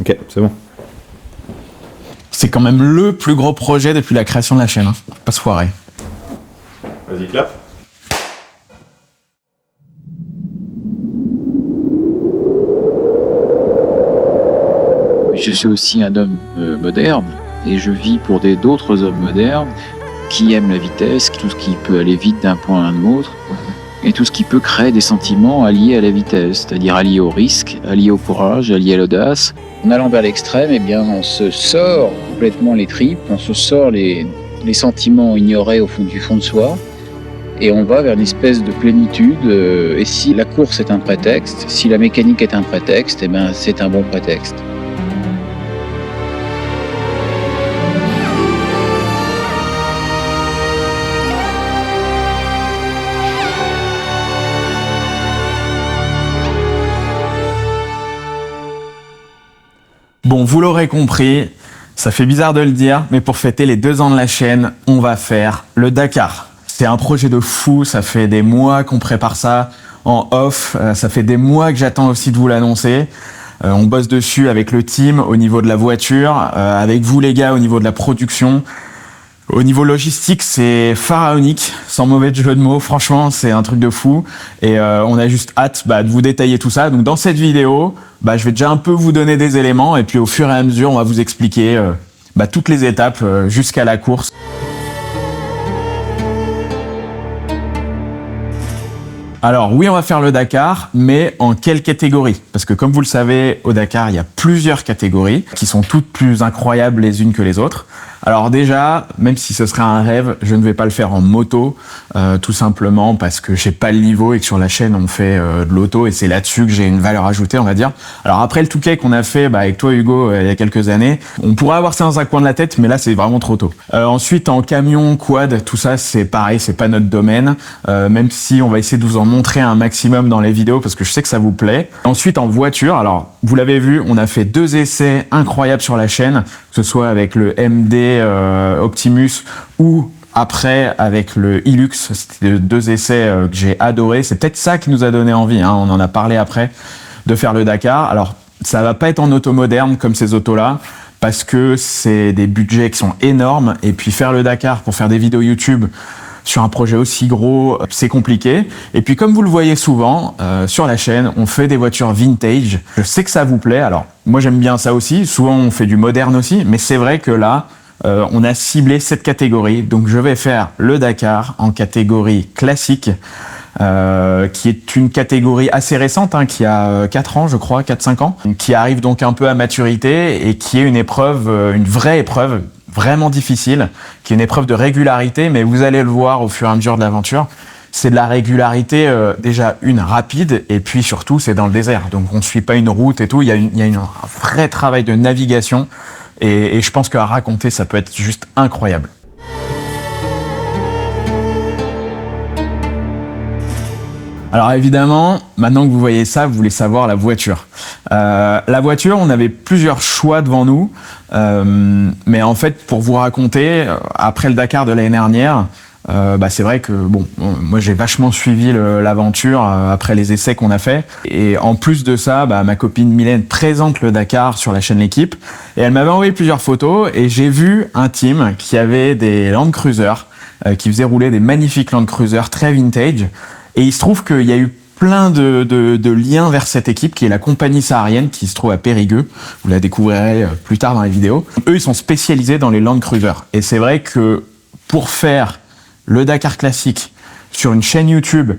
Ok, c'est bon. C'est quand même le plus gros projet depuis la création de la chaîne, hein. Pas se foirer. Vas-y, clap. Je suis aussi un homme moderne et je vis pour d'autres hommes modernes qui aiment la vitesse, tout ce qui peut aller vite d'un point à un autre et tout ce qui peut créer des sentiments alliés à la vitesse, c'est-à-dire alliés au risque, alliés au courage, alliés à l'audace. En allant vers l'extrême, eh bien, on se sort complètement les tripes, on se sort les sentiments ignorés au fond du fond de soi et on va vers une espèce de plénitude. Et si la course est un prétexte, si la mécanique est un prétexte, eh bien, c'est un bon prétexte. Bon, vous l'aurez compris, ça fait bizarre de le dire, mais pour fêter les 2 ans de la chaîne, on va faire le Dakar. C'est un projet de fou, ça fait des mois qu'on prépare ça en off, ça fait des mois que j'attends aussi de vous l'annoncer. On bosse dessus avec le team au niveau de la voiture, avec vous les gars au niveau de la production. Au niveau logistique, c'est pharaonique, sans mauvais jeu de mots. Franchement, c'est un truc de fou. Et on a juste hâte de vous détailler tout ça. Donc dans cette vidéo, je vais déjà un peu vous donner des éléments. Et puis au fur et à mesure, on va vous expliquer toutes les étapes jusqu'à la course. Alors oui, on va faire le Dakar, mais en quelle catégorie? Parce que comme vous le savez, au Dakar, il y a plusieurs catégories qui sont toutes plus incroyables les unes que les autres. Alors déjà, même si ce serait un rêve, je ne vais pas le faire en moto, tout simplement parce que j'ai pas le niveau et que sur la chaîne on fait de l'auto et c'est là-dessus que j'ai une valeur ajoutée, on va dire. Alors après le Touquet qu'on a fait avec toi Hugo il y a quelques années, on pourrait avoir ça dans un coin de la tête, mais là c'est vraiment trop tôt. Ensuite en camion, quad, tout ça c'est pareil, c'est pas notre domaine, même si on va essayer de vous en montrer un maximum dans les vidéos parce que je sais que ça vous plaît. Ensuite en voiture, alors vous l'avez vu, on a fait 2 essais incroyables sur la chaîne, que ce soit avec le MD Optimus ou après avec le Hilux. C'était 2 essais que j'ai adoré. C'est peut-être ça qui nous a donné envie, hein. On en a parlé après de faire le Dakar. Alors ça va pas être en auto moderne comme ces autos là parce que c'est des budgets qui sont énormes et puis faire le Dakar pour faire des vidéos YouTube sur un projet aussi gros, c'est compliqué. Et puis comme vous le voyez souvent sur la chaîne, on fait des voitures vintage. Je sais que ça vous plaît. Alors moi j'aime bien ça aussi. Souvent on fait du moderne aussi, mais c'est vrai que là on a ciblé cette catégorie. Donc je vais faire le Dakar en catégorie classique, qui est une catégorie assez récente, hein, qui a 4 ans je crois, 4-5 ans, qui arrive donc un peu à maturité et qui est une épreuve, une vraie épreuve, vraiment difficile, qui est une épreuve de régularité, mais vous allez le voir au fur et à mesure de l'aventure. C'est de la régularité déjà rapide, et puis surtout c'est dans le désert, donc on ne suit pas une route et tout, il y a un vrai travail de navigation, et je pense qu'à raconter ça peut être juste incroyable. Alors évidemment, maintenant que vous voyez ça, vous voulez savoir la voiture. La voiture, on avait plusieurs choix devant nous, mais en fait, pour vous raconter, après le Dakar de l'année dernière, c'est vrai que moi j'ai vachement suivi l'aventure après les essais qu'on a fait. Et en plus de ça, ma copine Mylène présente le Dakar sur la chaîne L'Équipe, et elle m'avait envoyé plusieurs photos, et j'ai vu un team qui avait des Land Cruiser, qui faisait rouler des magnifiques Land Cruiser très vintage. Et il se trouve qu'il y a eu plein de liens vers cette équipe qui est la compagnie saharienne qui se trouve à Périgueux. Vous la découvrirez plus tard dans les vidéos. Eux, ils sont spécialisés dans les Land Cruiser. Et c'est vrai que pour faire le Dakar classique sur une chaîne YouTube,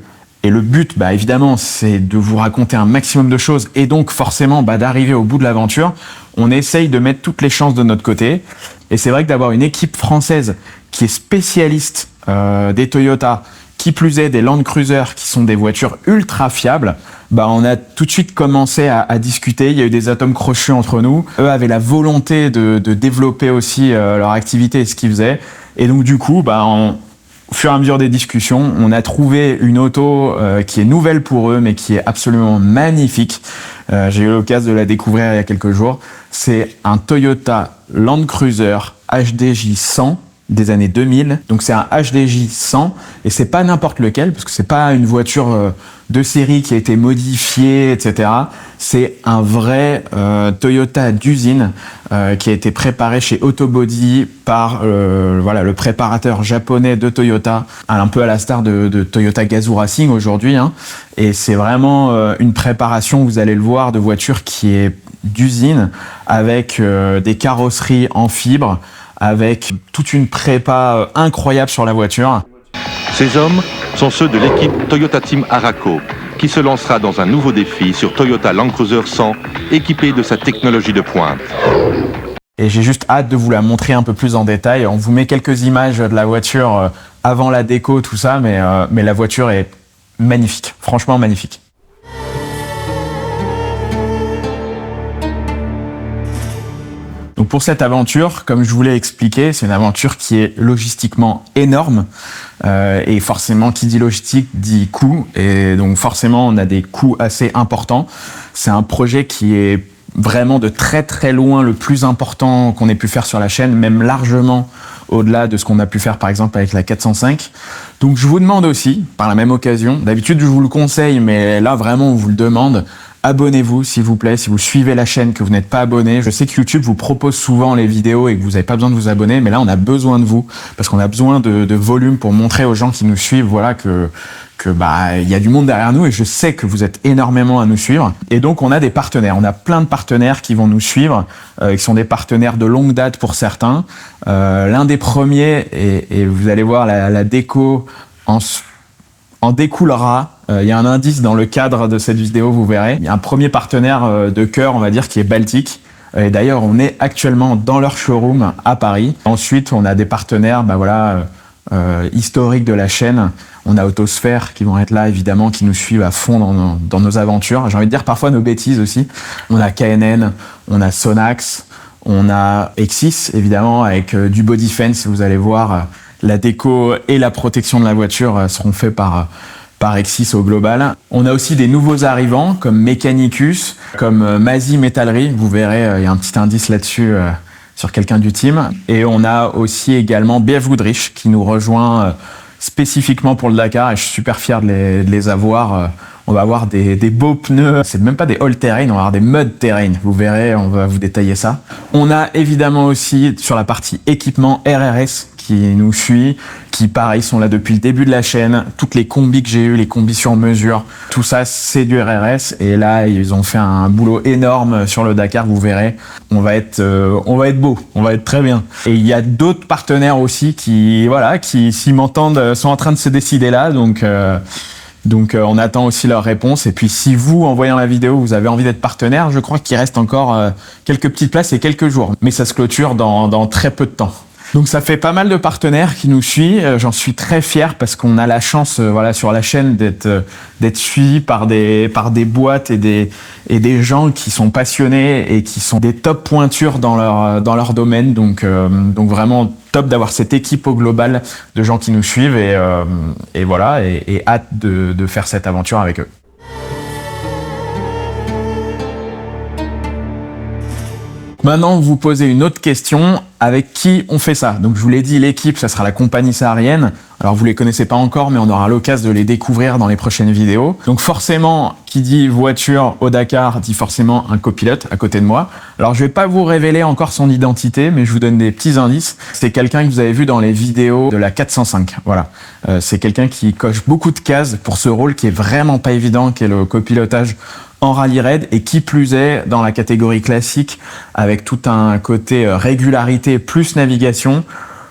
et le but, évidemment, c'est de vous raconter un maximum de choses et donc forcément d'arriver au bout de l'aventure, on essaye de mettre toutes les chances de notre côté. Et c'est vrai que d'avoir une équipe française qui est spécialiste des Toyota, qui plus est des Land Cruiser qui sont des voitures ultra fiables, on a tout de suite commencé à discuter. Il y a eu des atomes crochus entre nous. Eux avaient la volonté de développer aussi leur activité et ce qu'ils faisaient. Et donc du coup, au fur et à mesure des discussions, on a trouvé une auto qui est nouvelle pour eux, mais qui est absolument magnifique. J'ai eu l'occasion de la découvrir il y a quelques jours. C'est un Toyota Land Cruiser HDJ 100 des années 2000. Donc c'est un HDJ 100 et c'est pas n'importe lequel parce que c'est pas une voiture de série qui a été modifiée, etc. C'est un vrai Toyota d'usine qui a été préparé chez Autobody par le préparateur japonais de Toyota, un peu à la star de Toyota Gazoo Racing aujourd'hui. Hein. Et c'est vraiment une préparation, vous allez le voir, de voiture qui est d'usine avec des carrosseries en fibre, avec toute une prépa incroyable sur la voiture. Ces hommes sont ceux de l'équipe Toyota Team Araco, qui se lancera dans un nouveau défi sur Toyota Land Cruiser 100, équipé de sa technologie de pointe. Et j'ai juste hâte de vous la montrer un peu plus en détail. On vous met quelques images de la voiture avant la déco, tout ça, mais la voiture est magnifique, franchement magnifique. Donc pour cette aventure, comme je vous l'ai expliqué, c'est une aventure qui est logistiquement énorme et forcément qui dit logistique dit coût et donc forcément on a des coûts assez importants. C'est un projet qui est vraiment de très très loin le plus important qu'on ait pu faire sur la chaîne, même largement au-delà de ce qu'on a pu faire par exemple avec la 405. Donc je vous demande aussi, par la même occasion, d'habitude je vous le conseille, mais là vraiment on vous le demande, abonnez-vous s'il vous plaît, si vous suivez la chaîne, que vous n'êtes pas abonné. Je sais que YouTube vous propose souvent les vidéos et que vous n'avez pas besoin de vous abonner, mais là on a besoin de vous, parce qu'on a besoin de volume pour montrer aux gens qui nous suivent, voilà, que il y a du monde derrière nous et je sais que vous êtes énormément à nous suivre. Et donc on a des partenaires, on a plein de partenaires qui vont nous suivre, qui sont des partenaires de longue date pour certains. L'un des premiers, et vous allez voir la déco en découlera. Il y a un indice dans le cadre de cette vidéo, vous verrez. Il y a un premier partenaire de cœur, on va dire, qui est Baltic. Et d'ailleurs, on est actuellement dans leur showroom à Paris. Ensuite, on a des partenaires, historiques de la chaîne. On a Autosphère qui vont être là, évidemment, qui nous suivent à fond dans nos aventures. J'ai envie de dire parfois nos bêtises aussi. On a KNN, on a Sonax, on a Exis, évidemment, avec du body fence. Vous allez voir, la déco et la protection de la voiture seront faits par Exis au global. On a aussi des nouveaux arrivants comme Mechanicus, comme Mazy Métallerie. Vous verrez, il y a un petit indice là-dessus sur quelqu'un du team. Et on a aussi également BF Goodrich qui nous rejoint spécifiquement pour le Dakar et je suis super fier de les avoir. On va avoir des beaux pneus, c'est même pas des all-terrain, on va avoir des mud-terrain. Vous verrez, on va vous détailler ça. On a évidemment aussi sur la partie équipement RRS qui nous suit, qui pareil sont là depuis le début de la chaîne. Toutes les combis que j'ai eues, les combis sur mesure, tout ça c'est du RRS et là ils ont fait un boulot énorme sur le Dakar, vous verrez. On va être beau, on va être très bien. Et il y a d'autres partenaires aussi qui s'ils m'entendent sont en train de se décider là, donc on attend aussi leur réponse. Et puis si vous, en voyant la vidéo, vous avez envie d'être partenaire, je crois qu'il reste encore quelques petites places et quelques jours. Mais ça se clôture dans très peu de temps. Donc ça fait pas mal de partenaires qui nous suivent. J'en suis très fier parce qu'on a la chance, sur la chaîne d'être suivi par des boîtes et des gens qui sont passionnés et qui sont des top pointures dans leur domaine. Donc vraiment top d'avoir cette équipe au global de gens qui nous suivent et hâte de faire cette aventure avec eux. Maintenant, vous posez une autre question, avec qui on fait ça? Donc je vous l'ai dit, l'équipe, ça sera la compagnie saharienne. Alors vous les connaissez pas encore, mais on aura l'occasion de les découvrir dans les prochaines vidéos. Donc forcément, qui dit voiture au Dakar, dit forcément un copilote à côté de moi. Alors je vais pas vous révéler encore son identité, mais je vous donne des petits indices. C'est quelqu'un que vous avez vu dans les vidéos de la 405. Voilà, c'est quelqu'un qui coche beaucoup de cases pour ce rôle qui est vraiment pas évident, qui est le copilotage en rallye raid et qui plus est dans la catégorie classique avec tout un côté régularité plus navigation.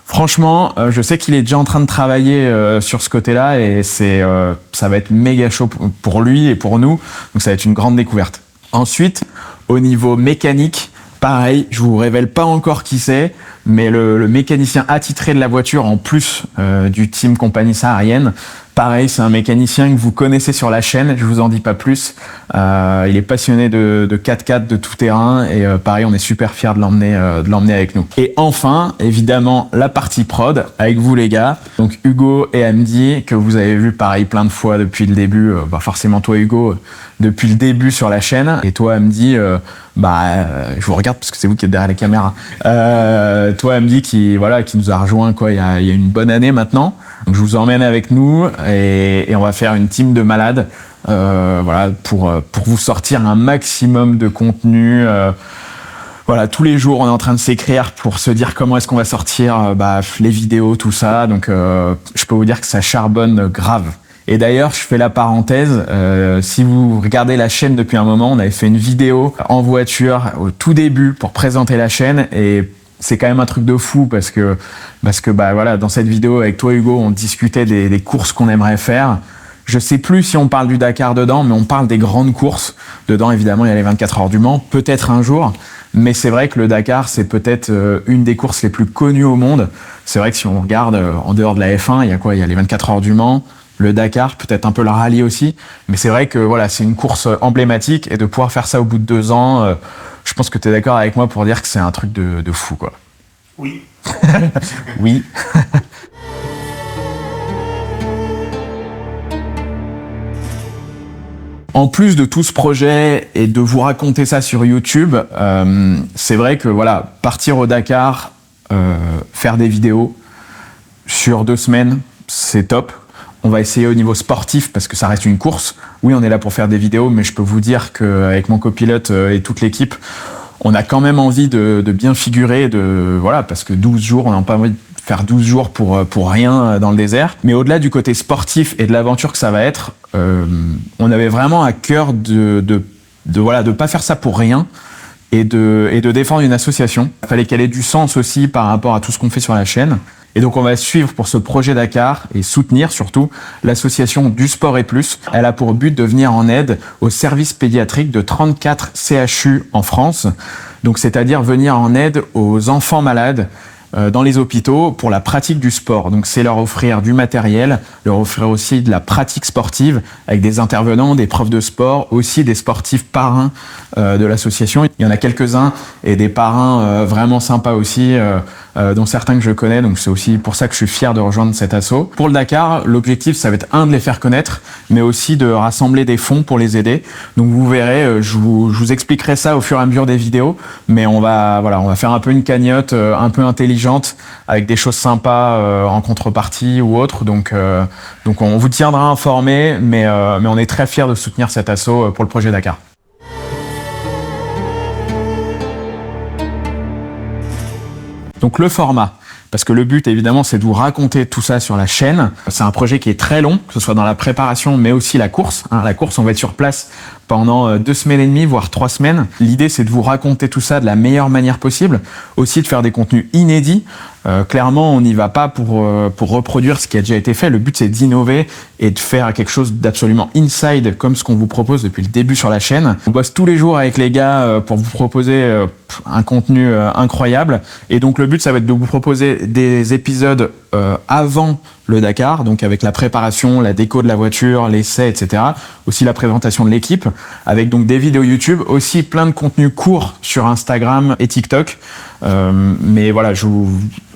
Franchement, je sais qu'il est déjà en train de travailler sur ce côté-là et ça va être méga chaud pour lui et pour nous. Donc ça va être une grande découverte. Ensuite, au niveau mécanique, pareil, je vous révèle pas encore qui c'est, mais le mécanicien attitré de la voiture en plus du team compagnie saharienne, Pareil, c'est un mécanicien que vous connaissez sur la chaîne, je vous en dis pas plus. Il est passionné de 4x4, de tout terrain, et pareil, on est super fiers de l'emmener avec nous. Et enfin, évidemment, la partie prod avec vous les gars. Donc Hugo et Hamdi, que vous avez vu pareil plein de fois depuis le début. Forcément toi Hugo, depuis le début sur la chaîne, et toi Hamdi, je vous regarde parce que c'est vous qui êtes derrière les caméras. Toi Hamdi qui nous a rejoint il y a une bonne année maintenant. Donc je vous emmène avec nous et on va faire une team de malades pour vous sortir un maximum de contenu. Tous les jours on est en train de s'écrire pour se dire comment est-ce qu'on va sortir les vidéos, tout ça. Donc je peux vous dire que ça charbonne grave. Et d'ailleurs, je fais la parenthèse, si vous regardez la chaîne depuis un moment, on avait fait une vidéo en voiture au tout début pour présenter la chaîne, et c'est quand même un truc de fou parce que dans cette vidéo avec toi Hugo, on discutait des courses qu'on aimerait faire. Je sais plus si on parle du Dakar dedans, mais on parle des grandes courses. Dedans, évidemment, il y a les 24 heures du Mans, peut-être un jour. Mais c'est vrai que le Dakar, c'est peut-être une des courses les plus connues au monde. C'est vrai que si on regarde en dehors de la F1, il y a quoi? Il y a les 24 heures du Mans, le Dakar, peut-être un peu le rallye aussi. Mais c'est vrai que c'est une course emblématique, et de pouvoir faire ça au bout de 2 ans, je pense que tu es d'accord avec moi pour dire que c'est un truc de fou, quoi. Oui. Oui. En plus de tout ce projet et de vous raconter ça sur YouTube, c'est vrai que partir au Dakar, faire des vidéos sur 2 semaines, c'est top. On va essayer au niveau sportif parce que ça reste une course. Oui, on est là pour faire des vidéos, mais je peux vous dire qu'avec mon copilote et toute l'équipe, on a quand même envie de bien figurer, parce que 12 jours, on n'a pas envie de faire 12 jours pour rien dans le désert. Mais au-delà du côté sportif et de l'aventure que ça va être, on avait vraiment à cœur de pas faire ça pour rien, et de défendre une association. Il fallait qu'elle ait du sens aussi par rapport à tout ce qu'on fait sur la chaîne. Et donc on va suivre pour ce projet Dakar et soutenir surtout l'association Du Sport et Plus. Elle a pour but de venir en aide aux services pédiatriques de 34 CHU en France. Donc c'est-à-dire venir en aide aux enfants malades dans les hôpitaux pour la pratique du sport. Donc c'est leur offrir du matériel, leur offrir aussi de la pratique sportive avec des intervenants, des profs de sport, aussi des sportifs parrains de l'association. Il y en a quelques-uns et des parrains vraiment sympas aussi, dont certains que je connais. Donc c'est aussi pour ça que je suis fier de rejoindre cet asso. Pour le Dakar, l'objectif ça va être de les faire connaître, mais aussi de rassembler des fonds pour les aider. Donc vous verrez, je vous expliquerai ça au fur et à mesure des vidéos, mais on va faire un peu une cagnotte un peu intelligente avec des choses sympas en contrepartie ou autre. Donc on vous tiendra informé, mais on est très fiers de soutenir cet asso pour le projet Dakar. Donc le format, parce que le but évidemment c'est de vous raconter tout ça sur la chaîne. C'est un projet qui est très long, que ce soit dans la préparation mais aussi la course. La course, on va être sur place pendant 2 semaines et demie, voire 3 semaines. L'idée c'est de vous raconter tout ça de la meilleure manière possible, aussi de faire des contenus inédits. Clairement, on n'y va pas pour reproduire ce qui a déjà été fait. Le but, c'est d'innover et de faire quelque chose d'absolument inside, comme ce qu'on vous propose depuis le début sur la chaîne. On bosse tous les jours avec les gars pour vous proposer un contenu incroyable. Et donc, le but, ça va être de vous proposer des épisodes avant le Dakar, donc avec la préparation, la déco de la voiture, l'essai, etc. Aussi la présentation de l'équipe, avec donc des vidéos YouTube, aussi plein de contenus courts sur Instagram et TikTok. Mais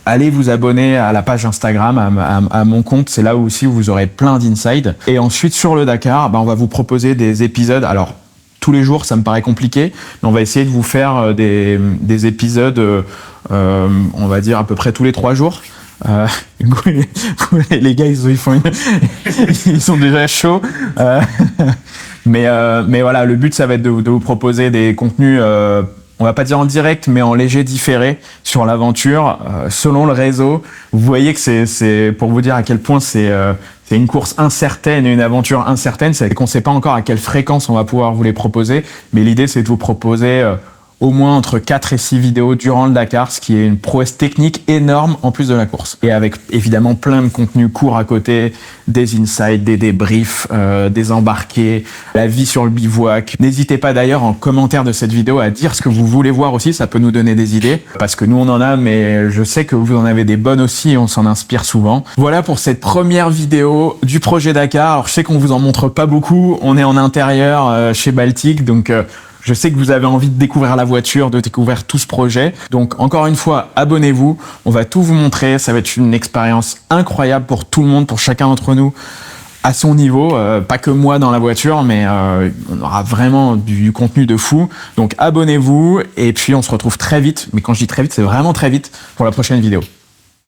allez vous abonner à la page Instagram, à mon compte, c'est là où aussi vous aurez plein d'insides. Et ensuite, sur le Dakar, on va vous proposer des épisodes. Alors, tous les jours, ça me paraît compliqué, mais on va essayer de vous faire des épisodes, on va dire à peu près tous les 3 jours. Les gars, ils sont déjà chauds. Mais voilà, le but, ça va être de vous proposer des contenus, on va pas dire en direct, mais en léger différé sur l'aventure, selon le réseau. Vous voyez que c'est pour vous dire à quel point c'est une course incertaine et une aventure incertaine. C'est qu'on sait pas encore à quelle fréquence on va pouvoir vous les proposer, mais l'idée, c'est de vous proposer au moins entre 4 et 6 vidéos durant le Dakar, ce qui est une prouesse technique énorme en plus de la course. Et avec évidemment plein de contenus courts à côté, des insights, des débriefs, des embarqués, la vie sur le bivouac. N'hésitez pas d'ailleurs en commentaire de cette vidéo à dire ce que vous voulez voir aussi, ça peut nous donner des idées, parce que nous on en a, mais je sais que vous en avez des bonnes aussi et on s'en inspire souvent. Voilà pour cette première vidéo du projet Dakar. Alors je sais qu'on vous en montre pas beaucoup, on est en intérieur chez Baltic, donc je sais que vous avez envie de découvrir la voiture, de découvrir tout ce projet. Donc encore une fois, abonnez-vous, on va tout vous montrer, ça va être une expérience incroyable pour tout le monde, pour chacun d'entre nous à son niveau, pas que moi dans la voiture, mais on aura vraiment du contenu de fou. Donc abonnez-vous et puis on se retrouve très vite, mais quand je dis très vite, c'est vraiment très vite pour la prochaine vidéo.